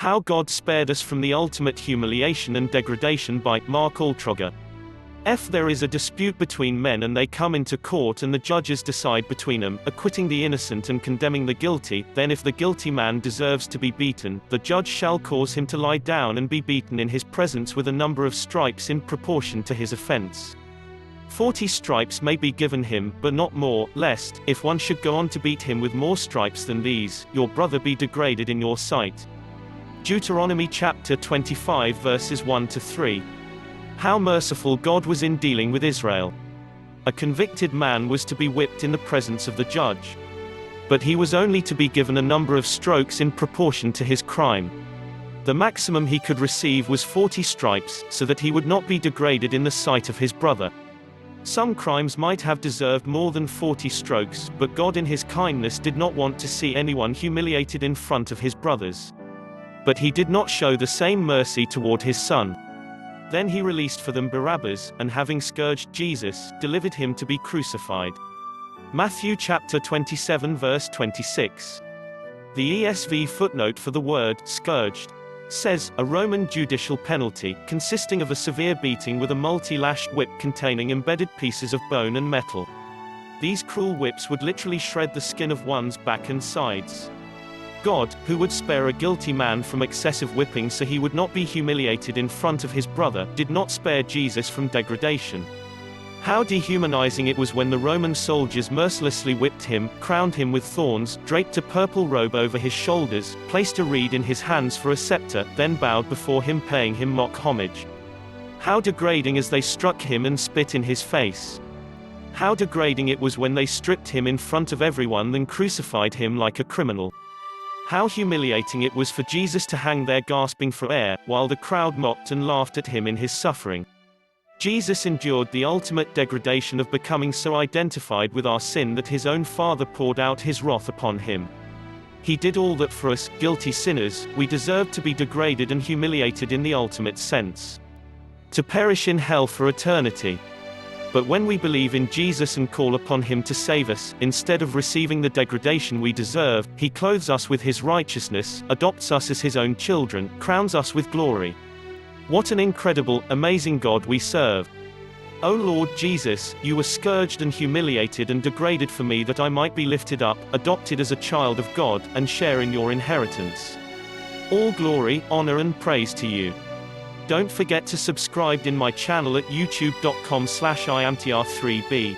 How God Spared Us from the Ultimate Humiliation and Degradation by Mark Altrogge. If there is a dispute between men and they come into court and the judges decide between them, acquitting the innocent and condemning the guilty, then if the guilty man deserves to be beaten, the judge shall cause him to lie down and be beaten in his presence with a number of stripes in proportion to his offense. 40 stripes may be given him, but not more, lest, if one should go on to beat him with more stripes than these, your brother be degraded in your sight. Deuteronomy chapter 25 verses 1-3. How merciful God was in dealing with Israel. A convicted man was to be whipped in the presence of the judge. But he was only to be given a number of strokes in proportion to his crime. The maximum he could receive was 40 stripes, so that he would not be degraded in the sight of his brother. Some crimes might have deserved more than 40 strokes, but God in his kindness did not want to see anyone humiliated in front of his brothers. But he did not show the same mercy toward his son. Then he released for them Barabbas, and having scourged Jesus, delivered him to be crucified. Matthew chapter 27 verse 26. The ESV footnote for the word scourged says, a Roman judicial penalty, consisting of a severe beating with a multi-lashed whip containing embedded pieces of bone and metal. These cruel whips would literally shred the skin of one's back and sides. God, who would spare a guilty man from excessive whipping so he would not be humiliated in front of his brother, did not spare Jesus from degradation. How dehumanizing it was when the Roman soldiers mercilessly whipped him, crowned him with thorns, draped a purple robe over his shoulders, placed a reed in his hands for a scepter, then bowed before him paying him mock homage. How degrading as they struck him and spit in his face. How degrading it was when they stripped him in front of everyone then crucified him like a criminal. How humiliating it was for Jesus to hang there gasping for air, while the crowd mocked and laughed at him in his suffering. Jesus endured the ultimate degradation of becoming so identified with our sin that his own Father poured out his wrath upon him. He did all that for us, guilty sinners, we deserved to be degraded and humiliated in the ultimate sense. To perish in hell for eternity. But when we believe in Jesus and call upon him to save us, instead of receiving the degradation we deserve, he clothes us with his righteousness, adopts us as his own children, crowns us with glory. What an incredible, amazing God we serve. O Lord Jesus, you were scourged and humiliated and degraded for me that I might be lifted up, adopted as a child of God, and share in your inheritance. All glory, honor and praise to you. Don't forget to subscribe in my channel at youtube.com/iamtr3b.